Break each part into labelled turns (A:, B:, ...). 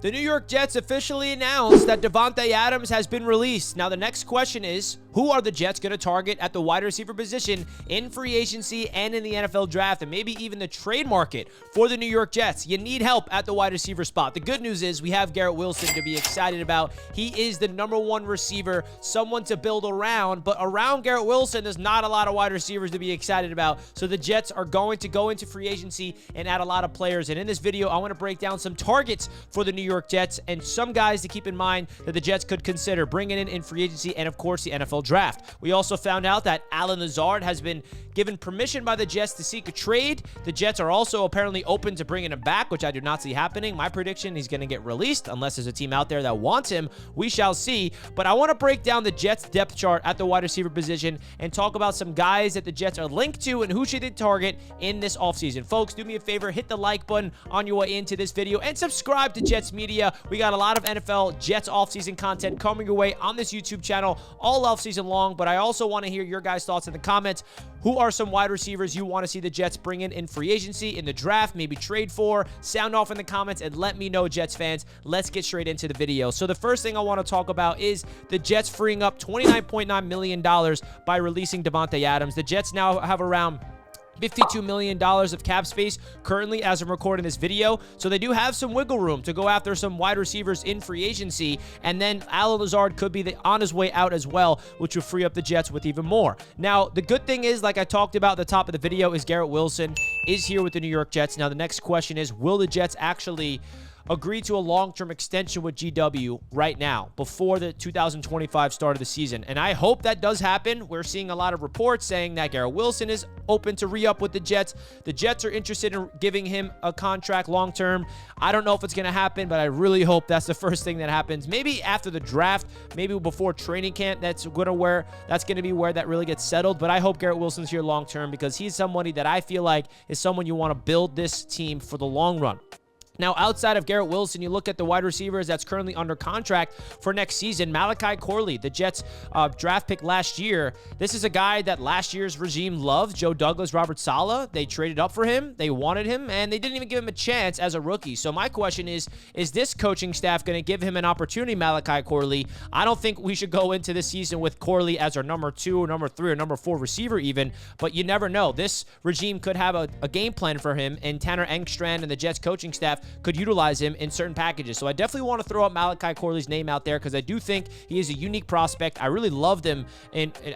A: The New York Jets officially announced that Davante Adams has been released. Now, the next question is, who are the Jets going to target at the wide receiver position in free agency and in the NFL draft, and maybe even the trade market for the New York Jets? You need help at the wide receiver spot. The good news is we have Garrett Wilson to be excited about. He is the #1 receiver, someone to build around, but around Garrett Wilson, there's not a lot of wide receivers to be excited about. So the Jets are going to go into free agency and add a lot of players. And in this video, I want to break down some targets for the New York Jets and some guys to keep in mind that the Jets could consider bringing in free agency and, of course, the NFL draft. We also found out that Allen Lazard has been given permission by the Jets to seek a trade. The Jets are also apparently open to bringing him back, which I do not see happening. My prediction, he's going to get released unless there's a team out there that wants him. We shall see. But I want to break down the Jets depth chart at the wide receiver position and talk about some guys that the Jets are linked to and who should they target in this offseason. Folks, do me a favor, hit the like button on your way into this video and subscribe to Jets Media. We got a lot of NFL Jets offseason content coming your way on this YouTube channel all offseason long, but I also want to hear your guys' thoughts in the comments. Who are some wide receivers you want to see the Jets bring in free agency, in the draft, maybe trade for? Sound off in the comments and let me know, Jets fans. Let's get straight into the video. So the first thing I want to talk about is the Jets freeing up $29.9 million by releasing Davante Adams. The Jets now have around $52 million of cap space currently as I'm recording this video. So they do have some wiggle room to go after some wide receivers in free agency. And then Allen Lazard could be on his way out as well, which will free up the Jets with even more. Now, the good thing is, like I talked about at the top of the video, is Garrett Wilson is here with the New York Jets. Now, the next question is, will the Jets actually agree to a long-term extension with GW right now before the 2025 start of the season? And I hope that does happen. We're seeing a lot of reports saying that Garrett Wilson is open to re-up with the Jets. The Jets are interested in giving him a contract long-term. I don't know if it's going to happen, but I really hope that's the first thing that happens. Maybe after the draft, maybe before training camp, that's going to be where that really gets settled. But I hope Garrett Wilson's here long-term because he's somebody that I feel like is someone you want to build this team for the long run. Now, outside of Garrett Wilson, you look at the wide receivers that's currently under contract for next season. Malachi Corley, the Jets draft pick last year. This is a guy that last year's regime loved. Joe Douglas, Robert Saleh, they traded up for him. They wanted him, and they didn't even give him a chance as a rookie. So my question is this coaching staff going to give him an opportunity, Malachi Corley? I don't think we should go into this season with Corley as our #2 or #3 or #4 receiver even, but you never know. This regime could have a game plan for him, and Tanner Engstrand and the Jets coaching staff could utilize him in certain packages. So I definitely want to throw out Malachi Corley's name out there because I do think he is a unique prospect. I really loved him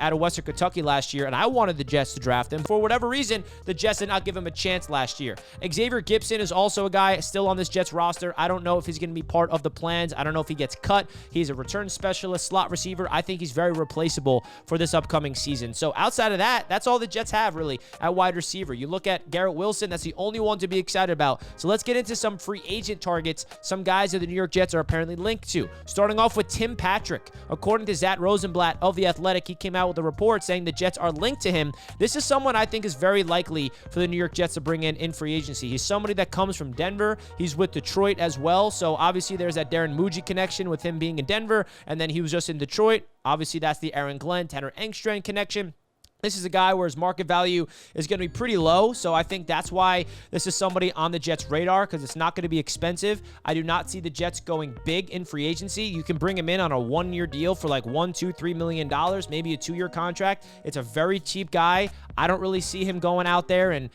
A: out of Western Kentucky last year, and I wanted the Jets to draft him. For whatever reason, the Jets did not give him a chance last year. Xavier Gipson is also a guy still on this Jets roster. I don't know if he's going to be part of the plans. I don't know if he gets cut. He's a return specialist, slot receiver. I think he's very replaceable for this upcoming season. So outside of that, that's all the Jets have really at wide receiver. You look at Garrett Wilson, that's the only one to be excited about. So let's get into some free agent targets, some guys that the New York Jets are apparently linked to. Starting off with Tim Patrick. According to Zach Rosenblatt of The Athletic, he came out with a report saying the Jets are linked to him. This is someone I think is very likely for the New York Jets to bring in free agency. He's somebody that comes from Denver. He's with Detroit as well. So obviously there's that Darren Muji connection with him being in Denver, and then he was just in Detroit. Obviously that's the Aaron Glenn, Tanner Engstrand connection. This is a guy where his market value is going to be pretty low, so I think that's why this is somebody on the Jets' radar, because it's not going to be expensive. I do not see the Jets going big in free agency. You can bring him in on a one-year deal for like $1, $2, $3 million, maybe a 2-year contract. It's a very cheap guy. I don't really see him going out there and,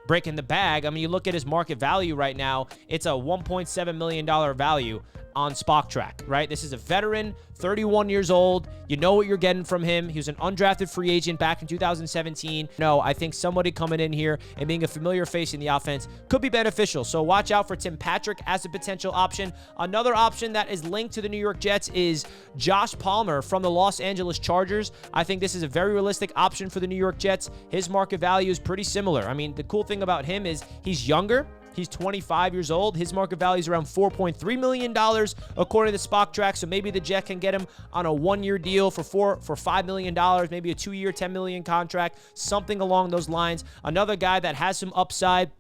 A: breaking the bag. I mean, you look at his market value right now, it's a $1.7 million value on Spock Track, right? This is a veteran, 31 years old. You know what you're getting from him. He was an undrafted free agent back in 2017. No, I think somebody coming in here and being a familiar face in the offense could be beneficial. So watch out for Tim Patrick as a potential option. Another option that is linked to the New York Jets is Josh Palmer from the Los Angeles Chargers. I think this is a very realistic option for the New York Jets. His market value is pretty similar. I mean, the cool thing about him is he's younger. He's 25 years old. His market value is around $4.3 million, according to Spock Track. So maybe the Jets can get him on a one-year deal for $5 million, maybe a 2-year, $10 million contract, something along those lines. Another guy that has some upside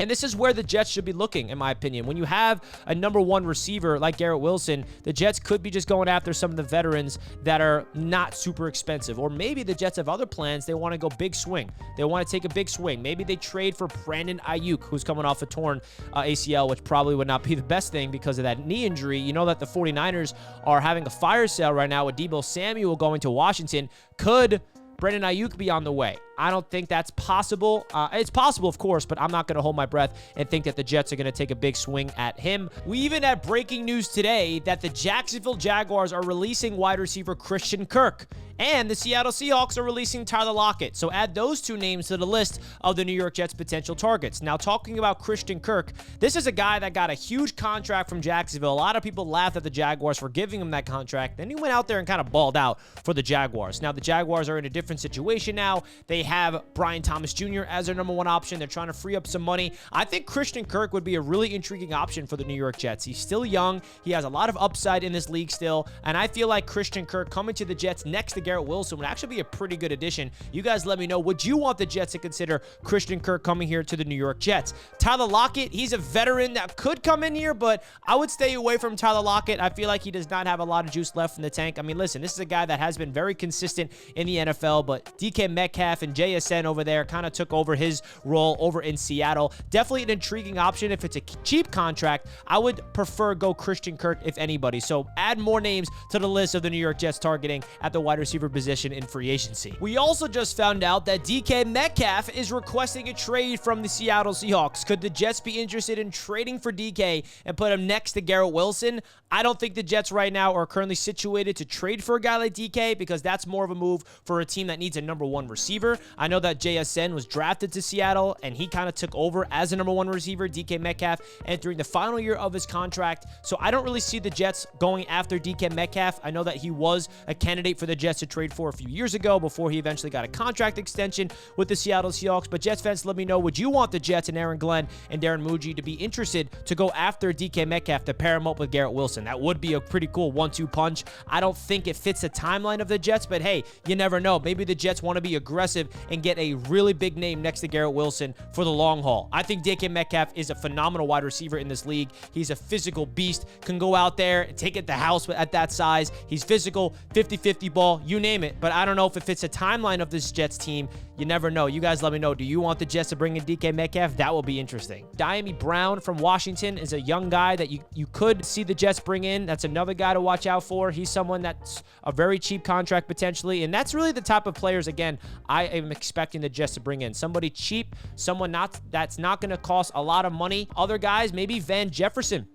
A: And this is where the Jets should be looking, in my opinion. When you have a #1 receiver like Garrett Wilson, the Jets could be just going after some of the veterans that are not super expensive. Or maybe the Jets have other plans. They want to go big swing. They want to take a big swing. Maybe they trade for Brandon Ayuk, who's coming off a torn ACL, which probably would not be the best thing because of that knee injury. You know that the 49ers are having a fire sale right now with Deebo Samuel going to Washington. Could Brandon Ayuk be on the way? I don't think that's possible. It's possible, of course, but I'm not going to hold my breath and think that the Jets are going to take a big swing at him. We even had breaking news today that the Jacksonville Jaguars are releasing wide receiver Christian Kirk, and the Seattle Seahawks are releasing Tyler Lockett. So add those two names to the list of the New York Jets' potential targets. Now, talking about Christian Kirk, this is a guy that got a huge contract from Jacksonville. A lot of people laughed at the Jaguars for giving him that contract. Then he went out there and kind of balled out for the Jaguars. Now, the Jaguars are in a different situation now. They have Brian Thomas Jr. as their #1 option. They're trying to free up some money. I think Christian Kirk would be a really intriguing option for the New York Jets. He's still young. He has a lot of upside in this league still, and I feel like Christian Kirk coming to the Jets next to Garrett Wilson would actually be a pretty good addition. You guys let me know. Would you want the Jets to consider Christian Kirk coming here to the New York Jets? Tyler Lockett, he's a veteran that could come in here, but I would stay away from Tyler Lockett. I feel like he does not have a lot of juice left in the tank. I mean, listen, this is a guy that has been very consistent in the NFL, but DK Metcalf and JSN over there kind of took over his role over in Seattle. Definitely an intriguing option. If it's a cheap contract, I would prefer go Christian Kirk if anybody. So add more names to the list of the New York Jets targeting at the wide receiver position in free agency. We also just found out that DK Metcalf is requesting a trade from the Seattle Seahawks. Could the Jets be interested in trading for DK and put him next to Garrett Wilson? I don't think the Jets right now are currently situated to trade for a guy like DK because that's more of a move for a team that needs a #1 receiver. I know that JSN was drafted to Seattle, and he kind of took over as a #1 receiver, DK Metcalf, entering the final year of his contract. So I don't really see the Jets going after DK Metcalf. I know that he was a candidate for the Jets to trade for a few years ago before he eventually got a contract extension with the Seattle Seahawks. But Jets fans, let me know, would you want the Jets and Aaron Glenn and Darren Muji to be interested to go after DK Metcalf to pair him up with Garrett Wilson? That would be a pretty cool 1-2 punch. I don't think it fits the timeline of the Jets, but hey, you never know. Maybe the Jets want to be aggressive and get a really big name next to Garrett Wilson for the long haul. I think DK Metcalf is a phenomenal wide receiver in this league. He's a physical beast, can go out there and take it to house at that size. He's physical, 50-50 ball, you name it. But I don't know if it fits the timeline of this Jets team. You never know. You guys let me know. Do you want the Jets to bring in DK Metcalf? That will be interesting. Diami Brown from Washington is a young guy that you could see the Jets bring in. That's another guy to watch out for. He's someone that's a very cheap contract potentially, and that's really the type of players, again, I am expecting the Jets to bring in. Somebody cheap, someone that's not going to cost a lot of money. Other guys, maybe Van Jefferson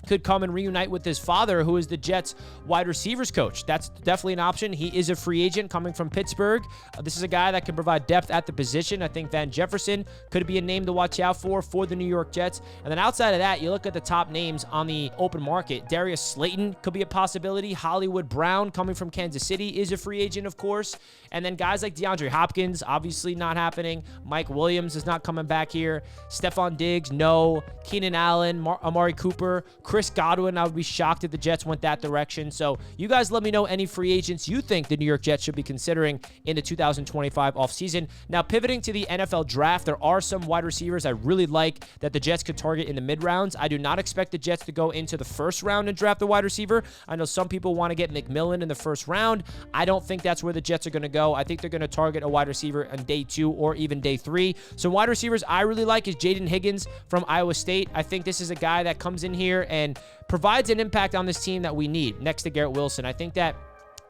A: could come and reunite with his father, who is the Jets wide receivers coach. That's definitely an option. He is a free agent coming from Pittsburgh. This is a guy that can provide depth at the position. I think Van Jefferson could be a name to watch out for the New York Jets. And then outside of that, you look at the top names on the open market. Darius Slayton could be a possibility. Hollywood Brown coming from Kansas City is a free agent, of course. And then guys like DeAndre Hopkins, obviously not happening. Mike Williams is not coming back here. Stephon Diggs, no. Keenan Allen, Amari Cooper, Chris Godwin. I would be shocked if the Jets went that direction. So you guys let me know any free agents you think the New York Jets should be considering in the 2025 offseason. Now, pivoting to the NFL draft, there are some wide receivers I really like that the Jets could target in the mid-rounds. I do not expect the Jets to go into the first round and draft a wide receiver. I know some people want to get McMillan in the first round. I don't think that's where the Jets are going to go. I think they're going to target a wide receiver on day 2 or even day 3. So wide receivers I really like is Jaden Higgins from Iowa State. I think this is a guy that comes in here and provides an impact on this team that we need next to Garrett Wilson. I think that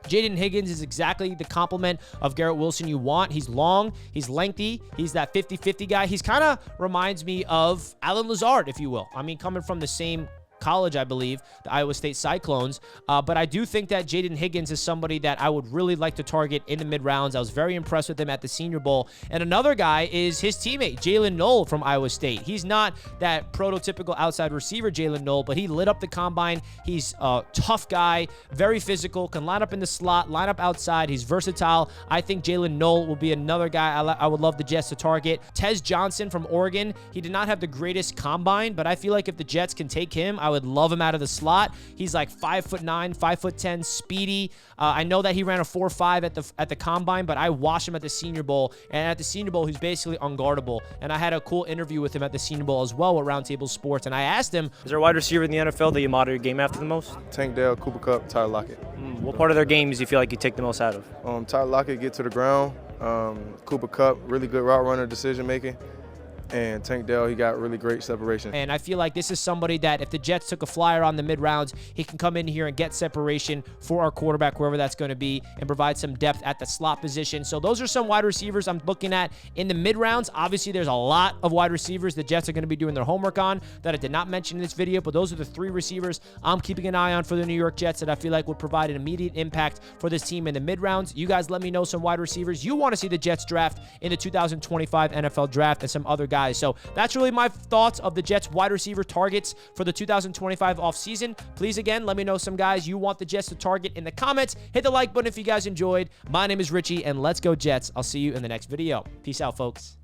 A: Jaden Higgins is exactly the complement of Garrett Wilson you want. He's long, he's lengthy, he's that 50-50 guy. He's kind of reminds me of Alan Lazard, if you will. I mean, coming from the same college, I believe, the Iowa State Cyclones. But I do think that Jaden Higgins is somebody that I would really like to target in the mid-rounds. I was very impressed with him at the Senior Bowl. And another guy is his teammate, Jalen Noel from Iowa State. He's not that prototypical outside receiver, Jalen Noel, but he lit up the combine. He's a tough guy, very physical, can line up in the slot, line up outside. He's versatile. I think Jalen Noel will be another guy I would love the Jets to target. Tez Johnson from Oregon. He did not have the greatest combine, but I feel like if the Jets can take him, I would love him out of the slot. He's like 5'9", 5'10", speedy. I know that he ran a 4.5 at the combine, but I watched him at the Senior Bowl, and at the Senior Bowl, he's basically unguardable. And I had a cool interview with him at the Senior Bowl as well with Roundtable Sports, and I asked him,
B: is there a wide receiver in the NFL that you model your game after the most?
C: Tank Dell, Cooper Kupp, Tyler Lockett.
B: What part of their games do you feel like you take the most out of?
C: Tyler Lockett get to the ground. Cooper Kupp, really good route runner, decision making. And Tank Dell, he got really great separation.
A: And I feel like this is somebody that if the Jets took a flyer on the mid-rounds, he can come in here and get separation for our quarterback, wherever that's going to be, and provide some depth at the slot position. So those are some wide receivers I'm looking at in the mid-rounds. Obviously, there's a lot of wide receivers the Jets are going to be doing their homework on that I did not mention in this video, but those are the 3 receivers I'm keeping an eye on for the New York Jets that I feel like would provide an immediate impact for this team in the mid-rounds. You guys let me know some wide receivers you want to see the Jets draft in the 2025 NFL Draft and some other guys. So that's really my thoughts of the Jets wide receiver targets for the 2025 offseason. Please, again, let me know some guys you want the Jets to target in the comments. Hit the like button if you guys enjoyed. My name is Richie, and let's go Jets. I'll see you in the next video. Peace out, folks.